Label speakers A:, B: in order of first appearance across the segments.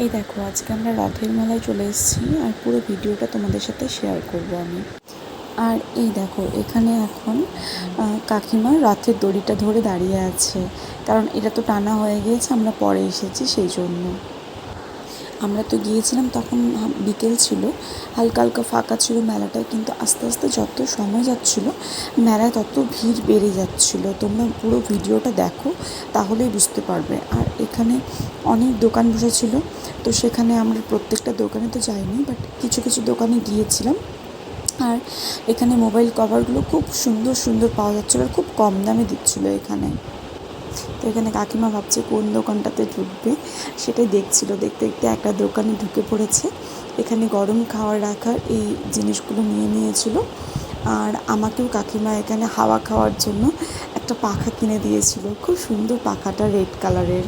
A: এই দেখো, আজকে আমরা রথের মেলায় চলে এসেছি আর পুরো ভিডিওটা তোমাদের সাথে শেয়ার করব আমি। আর এই দেখো, এখানে এখন কাকিমা রথের দড়িটা ধরে দাঁড়িয়ে আছে, কারণ এটা তো টানা হয়ে গিয়েছে, আমরা পরে এসেছি সেই জন্য। আমরা তো গিয়েছিলাম তখন বিকেল ছিল, হালকা হালকা ফাঁকা ছিল মেলাটায়, কিন্তু আস্তে আস্তে যত সময় যাচ্ছিল মেলায় তত ভিড় বেড়ে যাচ্ছিল। তোমরা পুরো ভিডিওটা দেখো, তাহলেই বুঝতে পারবে। আর এখানে অনেক দোকান বসেছিল, তো সেখানে আমরা প্রত্যেকটা দোকানে তো যাইনি, বাট কিছু কিছু দোকানে গিয়েছিলাম। আর এখানে মোবাইল কভারগুলো খুব সুন্দর সুন্দর পাওয়া যাচ্ছিলো আর খুব কম দামে দিচ্ছিলো এখানে। তো এখানে কাকিমা ভাবছে কোন দোকানটাতে ঢুকবে, সেটাই দেখছিল। দেখতে দেখতে একটা দোকানে ঢুকে পড়েছে। এখানে গরম খাওয়ার রাখার এই জিনিসগুলো নিয়ে নিয়েছিল। আর আমাকেও কাকিমা এখানে হাওয়া খাওয়ার জন্য একটা পাখা কিনে দিয়েছিল, খুব সুন্দর পাখাটা, রেড কালারের।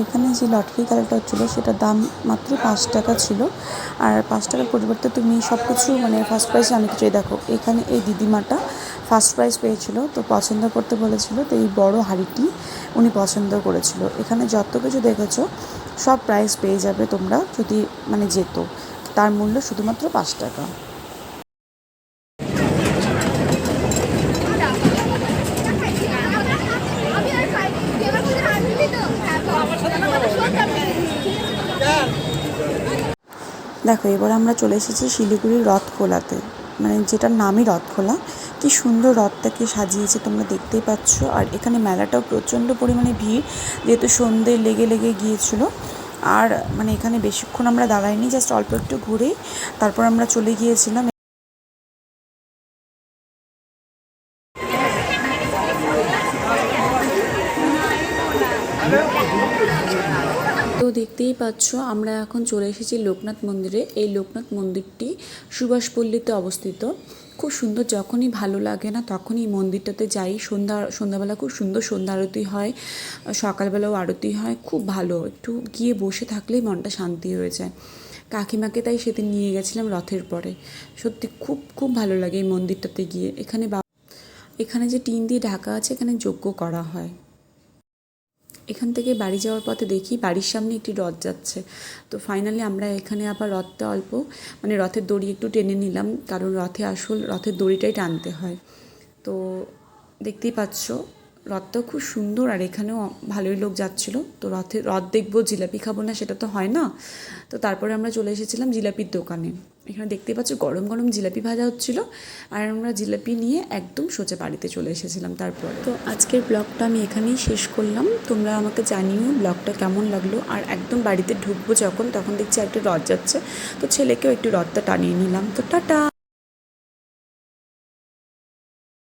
A: এখানে যে লটারি খেলাটা হচ্ছিলো সেটার দাম মাত্র 5 টাকা ছিল। আর 5 টাকার পরিবর্তে তুমি সব কিছু মানে ফার্স্ট প্রাইজ অনেক কিছুই দেখো। এখানে এই দিদিমাটা ফার্স্ট প্রাইজ পেয়েছিল, তো পছন্দ করতে বলেছিল, তো এই বড় হাঁড়িটি উনি পছন্দ করেছিল। এখানে যত কিছু দেখেছো সব প্রাইজ পেয়ে যাবে তোমরা যদি মানে যেত। তার মূল্য শুধুমাত্র 5 টাকা। দেখো, এবার আমরা চলে এসেছি শিলিগুড়ির রথখোলাতে, মানে যেটার নামই রথখোলা। কি সুন্দর রথটাকে সাজিয়েছে তোমরা দেখতেই পাচ্ছ। আর এখানে মেলাটাও প্রচণ্ড পরিমাণে ভিড়, যেহেতু সন্ধে লেগে লেগে গিয়েছিল। আর মানে এখানে বেশিক্ষণ আমরা দাঁড়াইনি, জাস্ট অল্প একটু ঘুরেই তারপর আমরা চলে গিয়েছিলাম। তো দেখতেই পাচ্ছ আমরা এখন চলে এসেছি লোকনাথ মন্দিরে। এই লোকনাথ মন্দিরটি সুভাষপল্লীতে অবস্থিত। খুব সুন্দর, যখনই ভালো লাগে না তখনই মন্দিরটাতে যাই। সন্ধ্যাবেলা খুব সুন্দর সন্ধ্যা আরতি হয়, সকালবেলাও আরতি হয়, খুব ভালো। একটু গিয়ে বসে থাকলেই মনটা শান্তি হয়ে যায়। কাকিমাকে তাই সেদিন নিয়ে গেছিলাম রথের পরে। সত্যি খুব খুব ভালো লাগে এই মন্দিরটাতে গিয়ে। এখানে যে টিন দিয়ে ঢাকা আছে, এখানে যজ্ঞ করা হয়। এখান থেকে বাড়ি যাওয়ার পথে দেখি বাড়ির সামনে একটি রথ যাচ্ছে। তো ফাইনালি আমরা এখানে আবার রথটা অল্প মানে রথের দড়ি একটু টেনে নিলাম, কারণ রথের দড়িটাই টানতে হয়। তো দেখতেই পাচ্ছ রথটাও খুব সুন্দর, আর এখানেও ভালোই লোক যাচ্ছিলো। তো রথ দেখবো, জিলাপি খাবো না সেটা তো হয় না। তো তারপরে আমরা চলে এসেছিলাম জিলাপির দোকানে। এখানে দেখতেই পাচ্ছ গরম গরম জিলাপি ভাজা হচ্ছিলো, আর আমরা জিলাপি নিয়ে একদম সোজা বাড়িতে চলে এসেছিলাম। তারপর তো আজকের ব্লগটা আমি এখানেই শেষ করলাম। তোমরা আমাকে জানিও ব্লগটা কেমন লাগলো। আর একদম বাড়িতে ঢুকবো যখন, তখন দেখছি একটা রথ যাচ্ছে, তো ছেলেকেও একটু রথটা টানিয়ে নিলাম। তো টাটা।